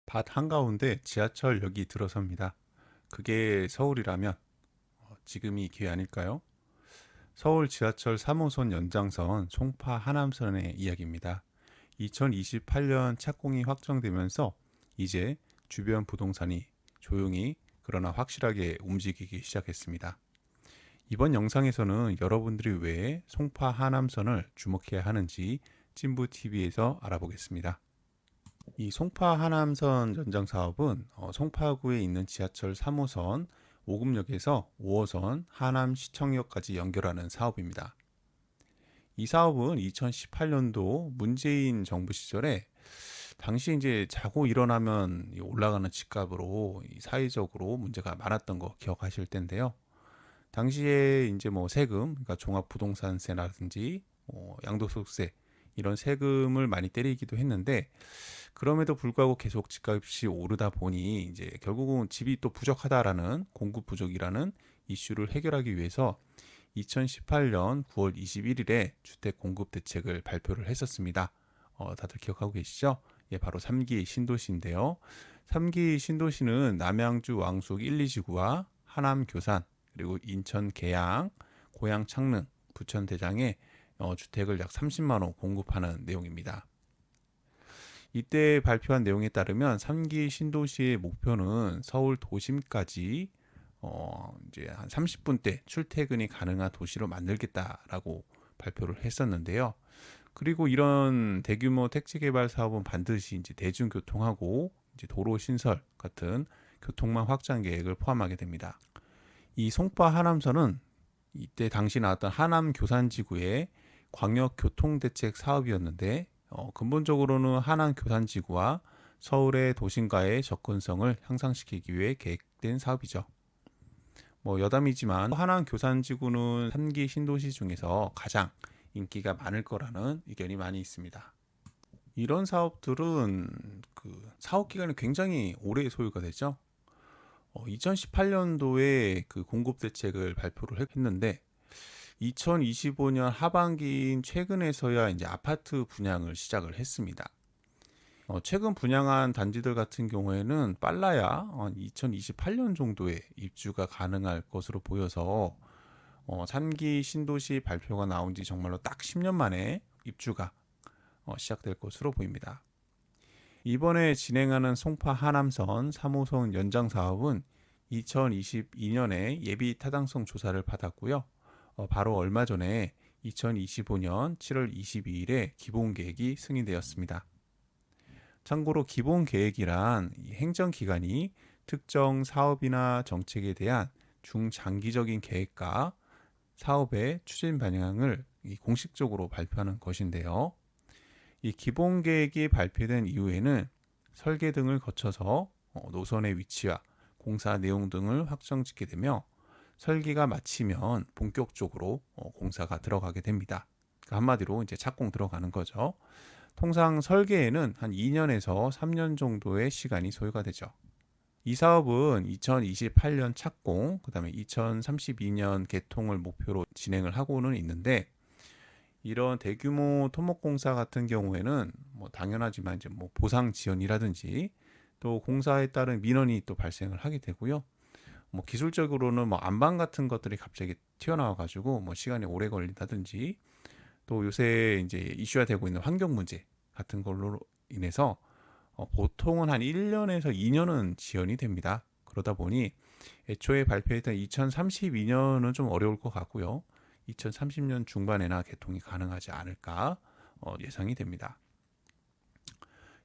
밭 한가운데 지하철역이 들어섭니다. 그게 서울이라면 지금이 기회 아닐까요? 서울 지하철 3호선 연장선 송파 하남선의 이야기입니다. 2028년 착공이 확정되면서 이제 주변 부동산이 조용히 그러나 확실하게 움직이기 시작했습니다. 이번 영상에서는 여러분들이 왜 송파 하남선을 주목해야 하는지 찐부TV에서 알아보겠습니다. 이 송파 하남선 연장 사업은 송파구에 있는 지하철 3호선 오금역에서 5호선 하남 시청역까지 연결하는 사업입니다. 이 사업은 2018년도 문재인 정부 시절에 당시 이제 자고 일어나면 올라가는 집값으로 사회적으로 문제가 많았던 거 기억하실 텐데요. 당시에 이제 뭐 세금, 그러니까 종합부동산세라든지 양도소득세 이런 세금을 많이 때리기도 했는데 그럼에도 불구하고 계속 집값이 오르다 보니 이제 결국은 집이 또 부족하다라는 공급 부족이라는 이슈를 해결하기 위해서 2018년 9월 21일에 주택 공급 대책을 발표를 했었습니다. 다들 기억하고 계시죠? 예, 바로 3기 신도시인데요. 3기 신도시는 남양주 왕숙 1, 2지구와 하남 교산, 그리고 인천 계양, 고양 창릉, 부천 대장에 주택을 약 30만 호 공급하는 내용입니다. 이때 발표한 내용에 따르면 3기 신도시의 목표는 서울 도심까지 이제 한 30분대 출퇴근이 가능한 도시로 만들겠다라고 발표를 했었는데요. 그리고 이런 대규모 택지 개발 사업은 반드시 이제 대중교통하고 이제 도로 신설 같은 교통망 확장 계획을 포함하게 됩니다. 이 송파 하남선은 이때 당시 나왔던 하남 교산지구의 광역교통대책 사업이었는데 근본적으로는 하남 교산지구와 서울의 도심과의 접근성을 향상시키기 위해 계획된 사업이죠. 뭐 여담이지만 하남 교산지구는 3기 신도시 중에서 가장 인기가 많을 거라는 의견이 많이 있습니다. 이런 사업들은 그 사업 기간이 굉장히 오래 소요가 되죠. 2018년도에 그 공급 대책을 발표를 했는데 2025년 하반기인 최근에서야 이제 아파트 분양을 시작을 했습니다. 최근 분양한 단지들 같은 경우에는 빨라야 2028년 정도에 입주가 가능할 것으로 보여서 3기 신도시 발표가 나온 지 정말로 딱 10년 만에 입주가 시작될 것으로 보입니다. 이번에 진행하는 송파 하남선 3호선 연장 사업은 2022년에 예비 타당성 조사를 받았고요. 바로 얼마 전에 2025년 7월 22일에 기본 계획이 승인되었습니다. 참고로 기본 계획이란 행정기관이 특정 사업이나 정책에 대한 중장기적인 계획과 사업의 추진 방향을 공식적으로 발표하는 것인데요. 이 기본 계획이 발표된 이후에는 설계 등을 거쳐서 노선의 위치와 공사 내용 등을 확정짓게 되며 설계가 마치면 본격적으로 공사가 들어가게 됩니다. 그러니까 한마디로 이제 착공 들어가는 거죠. 통상 설계에는 한 2년에서 3년 정도의 시간이 소요가 되죠. 이 사업은 2028년 착공, 그 다음에 2032년 개통을 목표로 진행을 하고는 있는데 이런 대규모 토목공사 같은 경우에는 뭐 당연하지만 이제 뭐 보상 지연이라든지 또 공사에 따른 민원이 또 발생을 하게 되고요. 뭐 기술적으로는 뭐 안방 같은 것들이 갑자기 튀어나와 가지고 뭐 시간이 오래 걸린다든지 또 요새 이제 이슈화 되고 있는 환경 문제 같은 걸로 인해서 보통은 한 1년에서 2년은 지연이 됩니다. 그러다 보니 애초에 발표했던 2032년은 좀 어려울 것 같고요. 2030년 중반에나 개통이 가능하지 않을까 예상이 됩니다.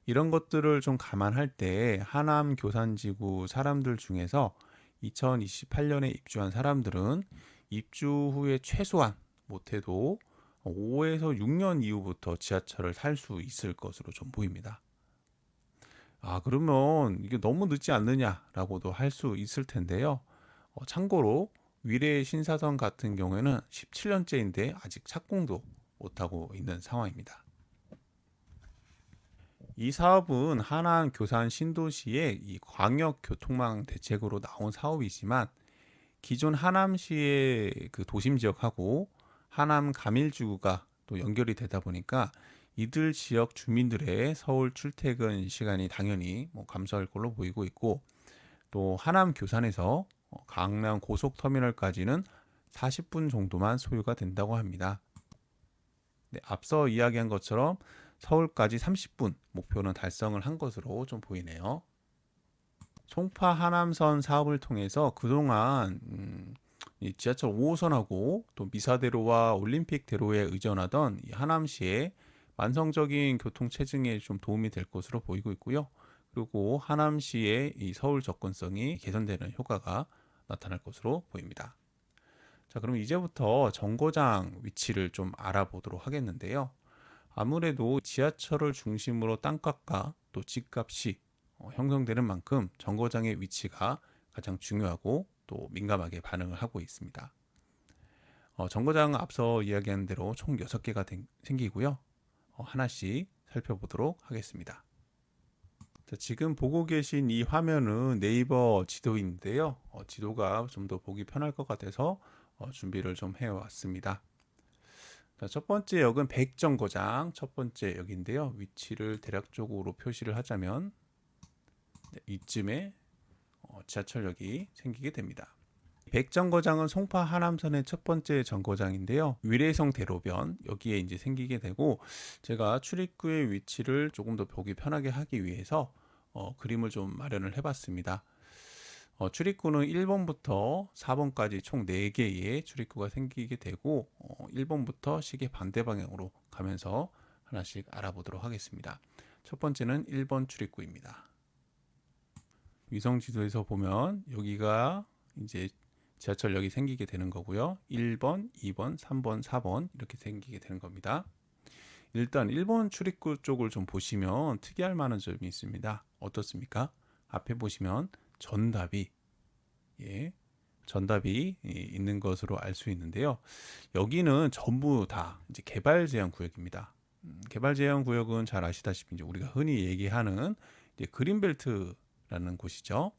이런 것들을 좀 감안할 때 하남 교산지구 사람들 중에서 2028년에 입주한 사람들은 입주 후에 최소한 못해도 5에서 6년 이후부터 지하철을 탈 수 있을 것으로 좀 보입니다. 그러면 이게 너무 늦지 않느냐라고도 할 수 있을 텐데요. 참고로 위례 신사선 같은 경우에는 17년째인데 아직 착공도 못하고 있는 상황입니다. 이 사업은 하남 교산 신도시의 이 광역 교통망 대책으로 나온 사업이지만 기존 하남시의 그 도심 지역하고 하남 가밀주가 또 연결이 되다 보니까 이들 지역 주민들의 서울 출퇴근 시간이 당연히 감소할 걸로 보이고 있고, 또 하남 교산에서 강남 고속터미널까지는 40분 정도만 소요가 된다고 합니다. 네, 앞서 이야기한 것처럼 서울까지 30분 목표는 달성을 한 것으로 좀 보이네요. 송파 하남선 사업을 통해서 그동안 이 지하철 5호선하고 또 미사대로와 올림픽대로에 의존하던 이 하남시의 만성적인 교통 체증에 좀 도움이 될 것으로 보이고 있고요. 그리고 하남시의 이 서울 접근성이 개선되는 효과가 나타날 것으로 보입니다. 자, 그럼 이제부터 정거장 위치를 좀 알아보도록 하겠는데요. 아무래도 지하철을 중심으로 땅값과 또 집값이 형성되는 만큼 정거장의 위치가 가장 중요하고 또 민감하게 반응을 하고 있습니다. 정거장 앞서 이야기한 대로 총 6개가 생기고요. 하나씩 살펴보도록 하겠습니다. 자, 지금 보고 계신 이 화면은 네이버 지도인데요. 지도가 좀 더 보기 편할 것 같아서 준비를 좀 해왔습니다. 자, 첫 번째 역은 백정거장 첫 번째 역인데요. 위치를 대략적으로 표시를 하자면 이쯤에 지하철역이 생기게 됩니다. 백정거장은 송파 하남선의 첫 번째 정거장인데요. 위례성 대로변 여기에 이제 생기게 되고, 제가 출입구의 위치를 조금 더 보기 편하게 하기 위해서 그림을 좀 마련을 해봤습니다. 출입구는 1번부터 4번까지 총 4개의 출입구가 생기게 되고, 1번부터 시계 반대 방향으로 가면서 하나씩 알아보도록 하겠습니다. 첫 번째는 1번 출입구입니다. 위성 지도에서 보면 여기가 이제 지하철역이 생기게 되는 거고요. 1번, 2번, 3번, 4번 이렇게 생기게 되는 겁니다. 일단 1번 출입구 쪽을 좀 보시면 특이할 만한 점이 있습니다. 어떻습니까? 앞에 보시면 전답이 있는 것으로 알 수 있는데요. 여기는 전부 다 이제 개발 제한 구역입니다. 개발 제한 구역은 잘 아시다시피 이제 우리가 흔히 얘기하는 이제 그린벨트라는 곳이죠.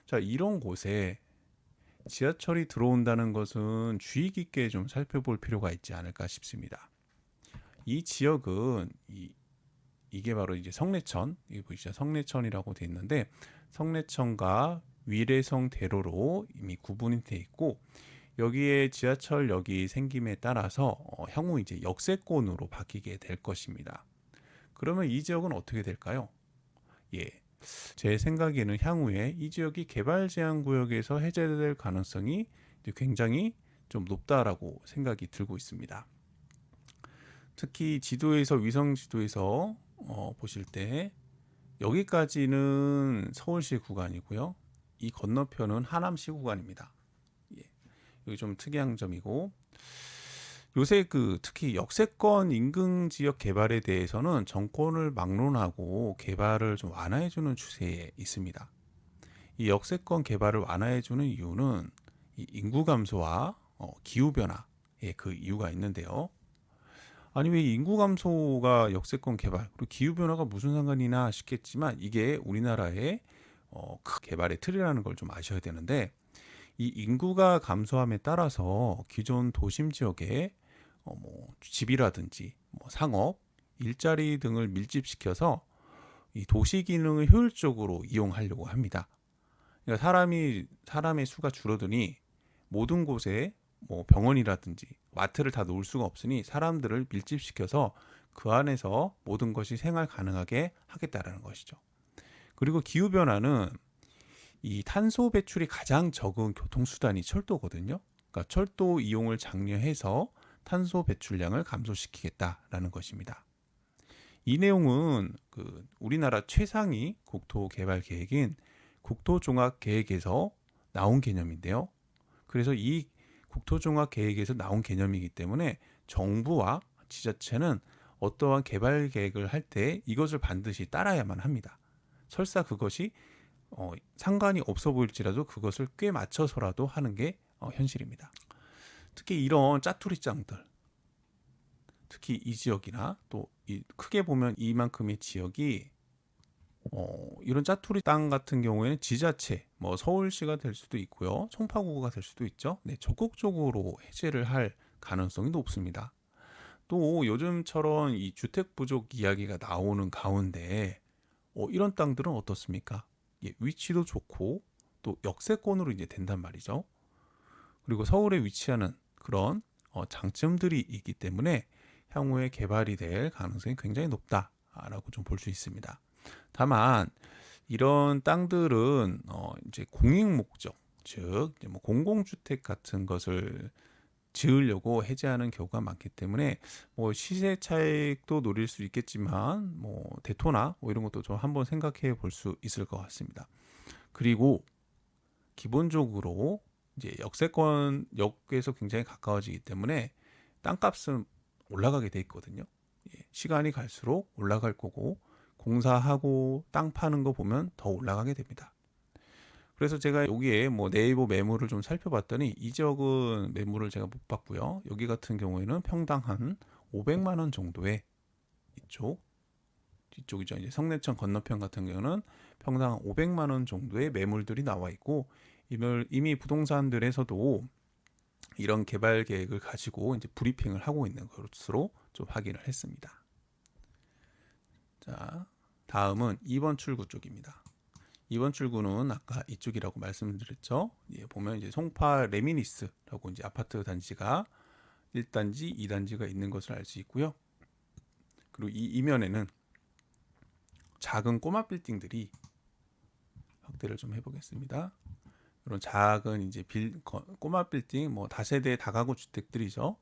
자, 이런 곳에 지하철이 들어온다는 것은 주의 깊게 좀 살펴볼 필요가 있지 않을까 싶습니다. 이 지역은 이게 바로 이제 성내천, 이게 보이시죠? 성내천이라고 되어 있는데, 성내천과 위례성 대로로 이미 구분이 되어 있고, 여기에 지하철역이 생김에 따라서 향후 이제 역세권으로 바뀌게 될 것입니다. 그러면 이 지역은 어떻게 될까요? 제 생각에는 향후에 이 지역이 개발 제한 구역에서 해제될 가능성이 굉장히 좀 높다라고 생각이 들고 있습니다. 특히 지도에서 위성 지도에서 보실 때 여기까지는 서울시 구간이고요. 이 건너편은 하남시 구간입니다. 여기 좀 특이한 점이고, 요새 특히 역세권 인근 지역 개발에 대해서는 정권을 막론하고 개발을 좀 완화해주는 추세에 있습니다. 이 역세권 개발을 완화해주는 이유는 이 인구 감소와 기후 변화에 그 이유가 있는데요. 아니, 왜 인구 감소가 역세권 개발 그리고 기후 변화가 무슨 상관이나 싶겠지만, 이게 우리나라의 개발의 틀이라는 걸 좀 아셔야 되는데, 이 인구가 감소함에 따라서 기존 도심 지역에 집이라든지 상업, 일자리 등을 밀집시켜서 이 도시 기능을 효율적으로 이용하려고 합니다. 그러니까 사람의 수가 줄어드니 모든 곳에 병원이라든지 마트를 다 놓을 수가 없으니 사람들을 밀집시켜서 그 안에서 모든 것이 생활 가능하게 하겠다라는 것이죠. 그리고 기후 변화는 이 탄소 배출이 가장 적은 교통수단이 철도거든요. 그러니까 철도 이용을 장려해서 탄소 배출량을 감소시키겠다라는 것입니다. 이 내용은 우리나라 최상위 국토 개발 계획인 국토종합계획에서 나온 개념인데요. 그래서 이 국토종합계획에서 나온 개념이기 때문에 정부와 지자체는 어떠한 개발 계획을 할 때 이것을 반드시 따라야만 합니다. 설사 그것이 상관이 없어 보일지라도 그것을 꽤 맞춰서라도 하는 게 현실입니다. 특히 이런 짜투리장들, 특히 이 지역이나 또 크게 보면 이만큼의 지역이 이런 짜투리 땅 같은 경우에는 지자체, 서울시가 될 수도 있고요, 송파구가 될 수도 있죠. 적극적으로 해제를 할 가능성이 높습니다. 또 요즘처럼 이 주택 부족 이야기가 나오는 가운데 이런 땅들은 어떻습니까? 예, 위치도 좋고 또 역세권으로 이제 된단 말이죠. 그리고 서울에 위치하는 그런 장점들이 있기 때문에 향후에 개발이 될 가능성이 굉장히 높다라고 좀 볼 수 있습니다. 다만 이런 땅들은 이제 공익 목적, 즉 이제 뭐 공공주택 같은 것을 지으려고 해제하는 경우가 많기 때문에 뭐 시세 차익도 노릴 수 있겠지만 뭐 대토나 뭐 이런 것도 좀 한번 생각해 볼 수 있을 것 같습니다. 그리고 기본적으로 이제 역세권역에서 굉장히 가까워지기 때문에 땅값은 올라가게 돼 있거든요. 예, 시간이 갈수록 올라갈 거고 공사하고 땅 파는 거 보면 더 올라가게 됩니다. 그래서 제가 여기에 뭐 네이버 매물을 좀 살펴봤더니 이 지역은 매물을 제가 못 봤고요. 여기 같은 경우에는 평당 한 500만 원 정도의 뒤쪽이죠. 이제 성내천 건너편 같은 경우는 평당 500만 원 정도의 매물들이 나와 있고 이미 부동산들에서도 이런 개발 계획을 가지고 이제 브리핑을 하고 있는 것으로 좀 확인을 했습니다. 자, 다음은 2번 출구 쪽입니다. 2번 출구는 아까 이쪽이라고 말씀드렸죠. 예, 보면 이제 송파 레미니스라고 이제 아파트 단지가 1단지, 2단지가 있는 것을 알 수 있고요. 그리고 이 이면에는 작은 꼬마 빌딩들이 확대를 좀 해보겠습니다. 이런 작은 이제 꼬마 빌딩, 뭐 다세대 다가구 주택들이죠.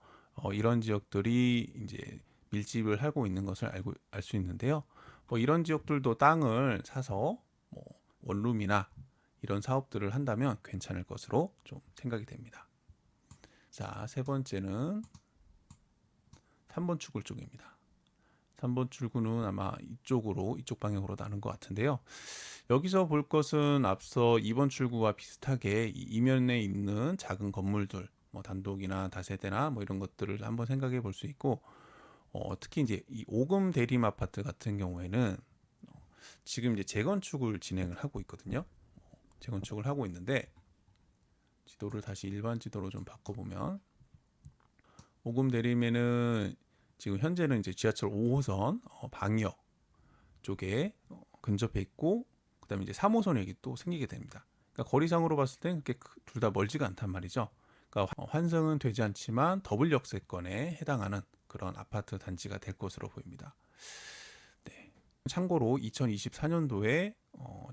이런 지역들이 이제 밀집을 하고 있는 것을 알 수 있는데요. 뭐 이런 지역들도 땅을 사서 뭐 원룸이나 이런 사업들을 한다면 괜찮을 것으로 좀 생각이 됩니다. 자, 세 번째는 3번 출구 쪽입니다. 3번 출구는 아마 이쪽 방향으로 나는 것 같은데요. 여기서 볼 것은 앞서 2번 출구와 비슷하게 이면에 있는 작은 건물들, 뭐 단독이나 다세대나 뭐 이런 것들을 한번 생각해 볼 수 있고, 특히 이제 이 오금 대림 아파트 같은 경우에는 지금 이제 재건축을 진행을 하고 있거든요. 재건축을 하고 있는데 지도를 다시 일반 지도로 좀 바꿔보면 오금 대림에는 지금 현재는 이제 지하철 5호선 방역 쪽에 근접해 있고 그다음에 이제 3호선역이 또 생기게 됩니다. 그러니까 거리상으로 봤을 땐 그렇게 둘 다 멀지가 않단 말이죠. 그러니까 환승은 되지 않지만 더블 역세권에 해당하는 그런 아파트 단지가 될 것으로 보입니다. 네. 참고로 2024년도에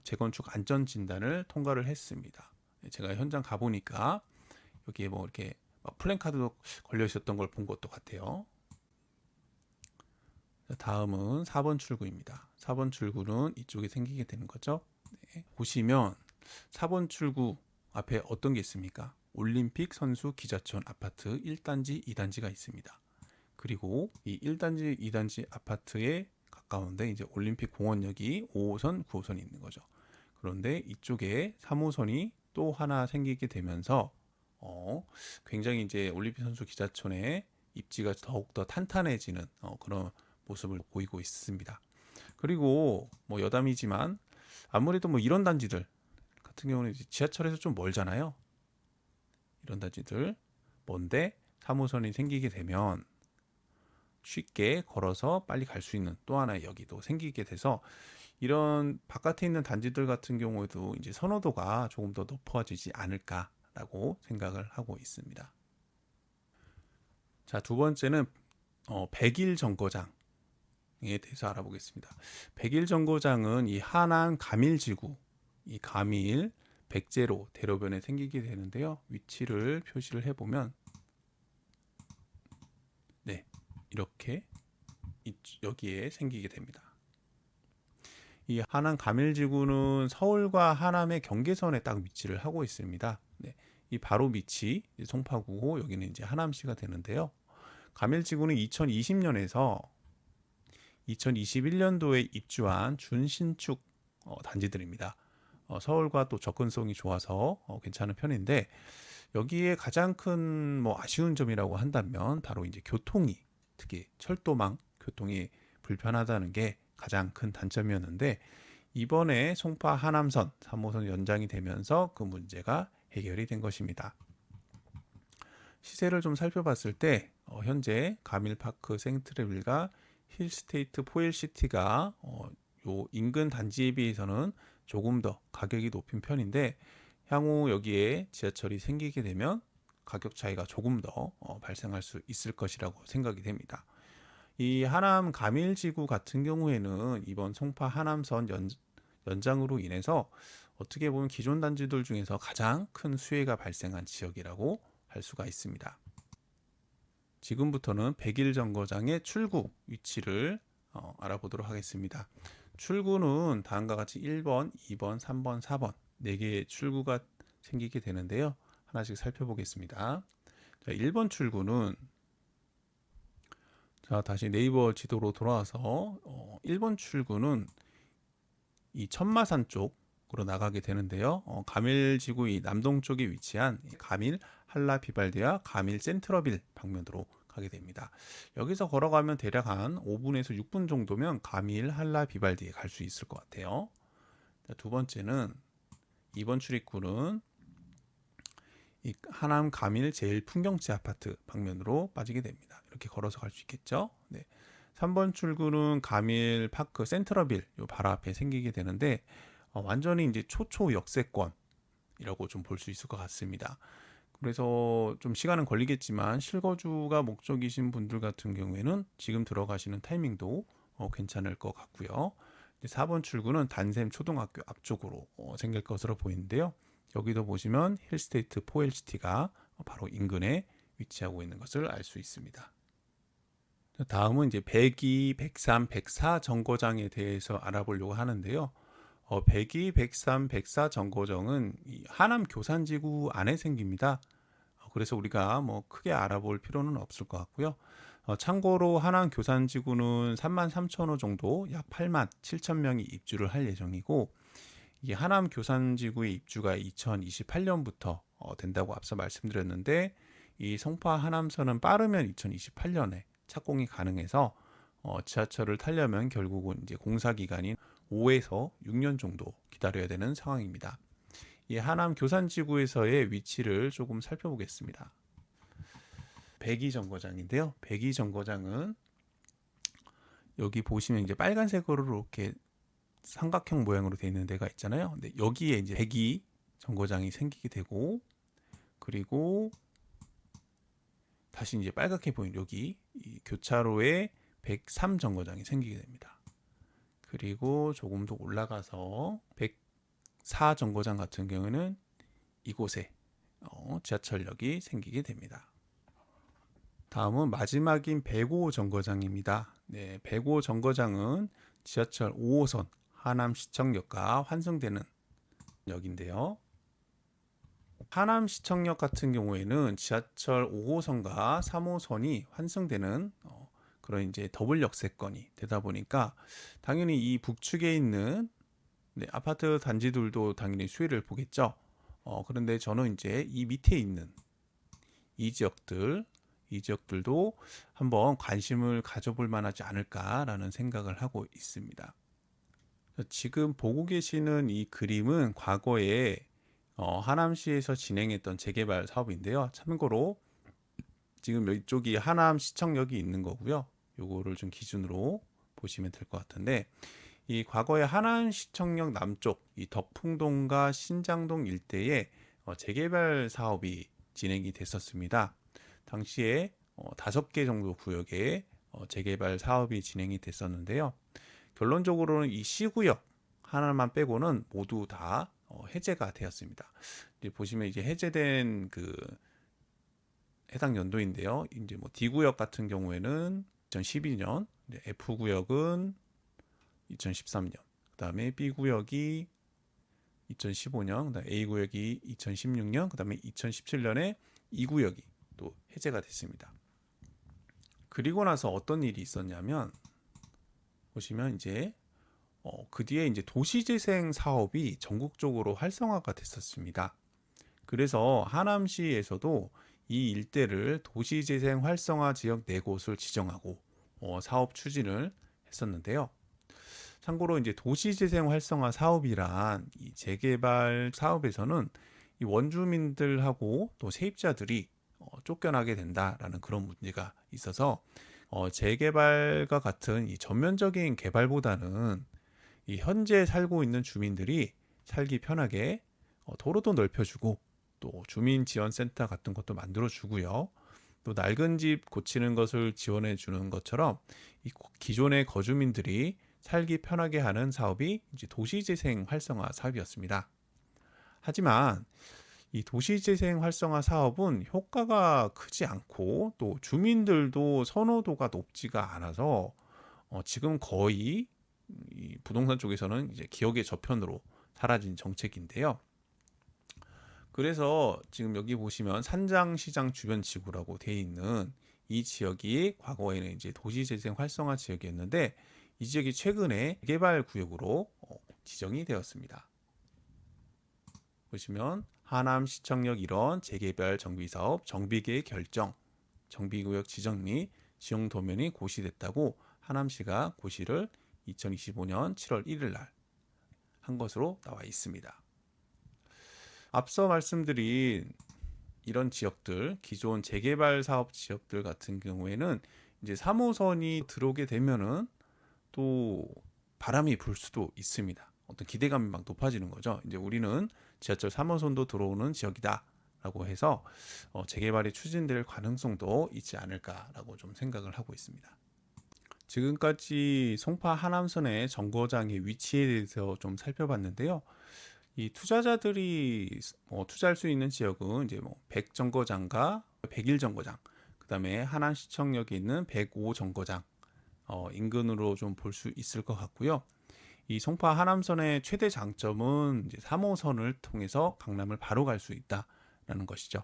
재건축 안전 진단을 통과를 했습니다. 제가 현장 가보니까 여기에 뭐 이렇게 플랜카드도 걸려 있었던 걸 본 것도 같아요. 다음은 4번 출구입니다. 4번 출구는 이쪽에 생기게 되는 거죠. 네. 보시면 4번 출구 앞에 어떤 게 있습니까? 올림픽 선수 기자촌 아파트 1단지, 2단지가 있습니다. 그리고 이 1단지, 2단지 아파트에 가까운데 이제 올림픽 공원역이 5호선, 9호선이 있는 거죠. 그런데 이쪽에 3호선이 또 하나 생기게 되면서 굉장히 이제 올림픽 선수 기자촌의 입지가 더욱더 탄탄해지는 그런 모습을 보이고 있습니다. 그리고 뭐 여담이지만 아무래도 뭐 이런 단지들 같은 경우는 이제 지하철에서 좀 멀잖아요. 이런 단지들 먼데 3호선이 생기게 되면 쉽게 걸어서 빨리 갈 수 있는 또 하나의 역이 생기게 돼서 이런 바깥에 있는 단지들 같은 경우에도 이제 선호도가 조금 더 높아지지 않을까라고 생각을 하고 있습니다. 자, 두 번째는 100일 정거장에 대해서 알아보겠습니다. 100일 정거장은 이 하남 가밀지구, 이 가밀 백제로 대로변에 생기게 되는데요. 위치를 표시를 해보면 네, 이렇게 여기에 생기게 됩니다. 이 하남 가밀지구는 서울과 하남의 경계선에 딱 위치를 하고 있습니다. 네, 이 바로 밑이 송파구고 여기는 이제 하남시가 되는데요. 가밀지구는 2020년에서 2021년도에 입주한 준신축 단지들입니다. 서울과 또 접근성이 좋아서 괜찮은 편인데 여기에 가장 큰 뭐 아쉬운 점이라고 한다면 바로 이제 교통이 특히 철도망 교통이 불편하다는 게 가장 큰 단점이었는데 이번에 송파 하남선 3호선 연장이 되면서 그 문제가 해결이 된 것입니다. 시세를 좀 살펴봤을 때 현재 가밀파크 생트레빌과 힐스테이트 포일시티가 요 인근 단지에 비해서는 조금 더 가격이 높은 편인데, 향후 여기에 지하철이 생기게 되면 가격 차이가 조금 더 발생할 수 있을 것이라고 생각이 됩니다. 이 하남 가밀지구 같은 경우에는 이번 송파 하남선 연장으로 인해서 어떻게 보면 기존 단지들 중에서 가장 큰 수혜가 발생한 지역이라고 할 수가 있습니다. 지금부터는 백일 정거장의 출구 위치를 알아보도록 하겠습니다. 출구는 다음과 같이 1번, 2번, 3번, 4번 4개의 출구가 생기게 되는데요. 하나씩 살펴보겠습니다. 자, 1번 출구는, 자, 다시 네이버 지도로 돌아와서 1번 출구는 이 천마산 쪽으로 나가게 되는데요. 가밀지구의 남동쪽에 위치한 가밀 한라 비발디와 가밀 센트러빌 방면으로 가게 됩니다. 여기서 걸어가면 대략 한 5분에서 6분 정도면 가밀 한라 비발디에 갈 수 있을 것 같아요. 자, 두 번째는 2번 출입구는 이 하남 가밀 제일 풍경지 아파트 방면으로 빠지게 됩니다. 이렇게 걸어서 갈 수 있겠죠. 네. 3번 출구는 가밀 파크 센트러빌 요 바로 앞에 생기게 되는데, 완전히 이제 초초 역세권이라고 좀 볼 수 있을 것 같습니다. 그래서 좀 시간은 걸리겠지만 실거주가 목적이신 분들 같은 경우에는 지금 들어가시는 타이밍도 괜찮을 것 같고요. 4번 출구는 단샘 초등학교 앞쪽으로 생길 것으로 보이는데요. 여기도 보시면 힐스테이트 포엘시티가 바로 인근에 위치하고 있는 것을 알 수 있습니다. 다음은 이제 102, 103, 104 정거장에 대해서 알아보려고 하는데요. 102, 103, 104 정거장은 이 하남 교산지구 안에 생깁니다. 그래서 우리가 뭐 크게 알아볼 필요는 없을 것 같고요. 참고로 하남 교산지구는 33,000호 정도, 약 87,000명이 입주를 할 예정이고, 이 하남 교산지구의 입주가 2028년부터 된다고 앞서 말씀드렸는데, 이 송파 하남선은 빠르면 2028년에 착공이 가능해서 지하철을 타려면 결국은 이제 공사 기간인 5에서 6년 정도 기다려야 되는 상황입니다. 이 하남 교산지구에서의 위치를 조금 살펴보겠습니다. 102 정거장인데요. 102 정거장은 여기 보시면 이제 빨간색으로 이렇게 삼각형 모양으로 되어 있는 데가 있잖아요. 근데 여기에 이제 102 정거장이 생기게 되고, 그리고 다시 이제 빨갛게 보이는 여기 이 교차로에 103 정거장이 생기게 됩니다. 그리고 조금 더 올라가서 104 정거장 같은 경우는 이곳에 지하철역이 생기게 됩니다. 다음은 마지막인 105 정거장입니다. 네, 105 정거장은 지하철 5호선 하남시청역과 환승되는 역인데요. 하남시청역 같은 경우에는 지하철 5호선과 3호선이 환승되는 그런 이제 더블 역세권이 되다 보니까 당연히 이 북측에 있는 아파트 단지들도 당연히 수혜를 보겠죠. 그런데 저는 이제 이 밑에 있는 이 지역들도 한번 관심을 가져볼 만하지 않을까라는 생각을 하고 있습니다. 지금 보고 계시는 이 그림은 과거에 하남시에서 진행했던 재개발 사업인데요. 참고로 지금 이쪽이 하남시청역이 있는 거고요. 요거를 좀 기준으로 보시면 될 것 같은데, 이 과거에 하남시청역 남쪽 이 덕풍동과 신장동 일대에 재개발 사업이 진행이 됐었습니다. 당시에 5개 정도 구역에 재개발 사업이 진행이 됐었는데요. 결론적으로는 이 C구역 하나만 빼고는 모두 다 해제가 되었습니다. 이제 보시면 이제 해제된 그 해당 연도인데요. 이제 뭐 D구역 같은 경우에는 2012년, F구역은 2013년, 그다음에 B구역이 2015년, 그다음에 A구역이 2016년, 그다음에 2017년에 E구역이 또 해제가 됐습니다. 그리고 나서 어떤 일이 있었냐면, 보시면 이제 그 뒤에 이제 도시재생 사업이 전국적으로 활성화가 됐었습니다. 그래서 하남시에서도 이 일대를 도시재생 활성화 지역 4곳을 지정하고 사업 추진을 했었는데요. 참고로 이제 도시재생 활성화 사업이란 이 재개발 사업에서는 이 원주민들하고 또 세입자들이 쫓겨나게 된다라는 그런 문제가 있어서 재개발과 같은 이 전면적인 개발보다는 이 현재 살고 있는 주민들이 살기 편하게 도로도 넓혀주고 또 주민지원센터 같은 것도 만들어주고요. 또 낡은 집 고치는 것을 지원해 주는 것처럼 이 기존의 거주민들이 살기 편하게 하는 사업이 이제 도시재생 활성화 사업이었습니다. 하지만 이 도시재생 활성화 사업은 효과가 크지 않고 또 주민들도 선호도가 높지가 않아서 지금 거의 이 부동산 쪽에서는 이제 기억의 저편으로 사라진 정책인데요. 그래서 지금 여기 보시면 산장시장 주변 지구라고 되어 있는 이 지역이 과거에는 이제 도시재생 활성화 지역이었는데 이 지역이 최근에 재개발 구역으로 지정이 되었습니다. 보시면 하남시청역 일원 재개발 정비사업 정비계획 결정, 정비구역 지정 및 지용 도면이 고시됐다고 하남시가 고시를 2025년 7월 1일 날 한 것으로 나와 있습니다. 앞서 말씀드린 이런 지역들, 기존 재개발 사업 지역들 같은 경우에는 이제 3호선이 들어오게 되면은 또 바람이 불 수도 있습니다. 어떤 기대감이 막 높아지는 거죠. 이제 우리는 지하철 3호선도 들어오는 지역이다라고 해서 재개발이 추진될 가능성도 있지 않을까라고 좀 생각을 하고 있습니다. 지금까지 송파 하남선의 정거장의 위치에 대해서 좀 살펴봤는데요. 이 투자자들이 투자할 수 있는 지역은 이제 100정거장과 101정거장, 그 다음에 하남시청역에 있는 105정거장 인근으로 좀 볼 수 있을 것 같고요. 이 송파 하남선의 최대 장점은 이제 3호선을 통해서 강남을 바로 갈 수 있다라는 것이죠.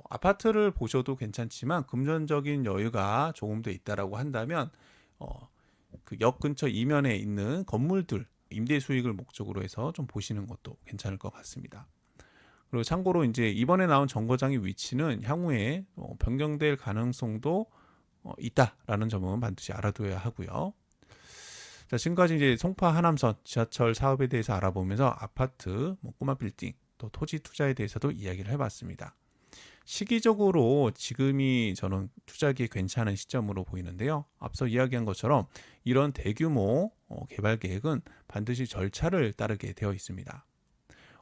아파트를 보셔도 괜찮지만 금전적인 여유가 조금 더 있다라고 한다면 그 역 근처 이면에 있는 건물들 임대 수익을 목적으로 해서 좀 보시는 것도 괜찮을 것 같습니다. 그리고 참고로 이제 이번에 나온 정거장의 위치는 향후에 변경될 가능성도 있다라는 점은 반드시 알아둬야 하고요. 자, 지금까지 이제 송파 하남선 지하철 사업에 대해서 알아보면서 아파트, 꼬마 빌딩, 또 토지 투자에 대해서도 이야기를 해봤습니다. 시기적으로 지금이 저는 투자하기에 괜찮은 시점으로 보이는데요. 앞서 이야기한 것처럼 이런 대규모 개발 계획은 반드시 절차를 따르게 되어 있습니다.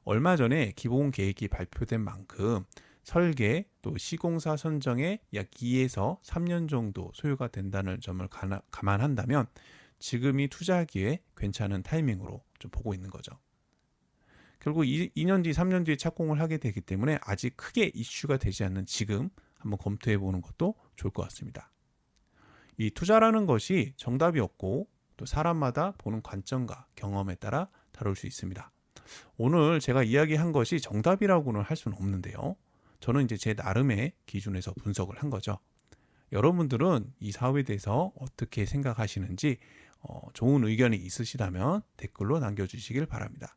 얼마 전에 기본 계획이 발표된 만큼 설계 또 시공사 선정에 약 2에서 3년 정도 소요가 된다는 점을 감안한다면 지금이 투자하기에 괜찮은 타이밍으로 좀 보고 있는 거죠. 결국 2년 뒤, 3년 뒤에 착공을 하게 되기 때문에 아직 크게 이슈가 되지 않는 지금 한번 검토해 보는 것도 좋을 것 같습니다. 이 투자라는 것이 정답이 없고 또 사람마다 보는 관점과 경험에 따라 다를 수 있습니다. 오늘 제가 이야기한 것이 정답이라고는 할 수는 없는데요. 저는 이제 제 나름의 기준에서 분석을 한 거죠. 여러분들은 이 사업에 대해서 어떻게 생각하시는지 좋은 의견이 있으시다면 댓글로 남겨주시길 바랍니다.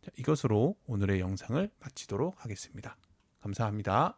자, 이것으로 오늘의 영상을 마치도록 하겠습니다. 감사합니다.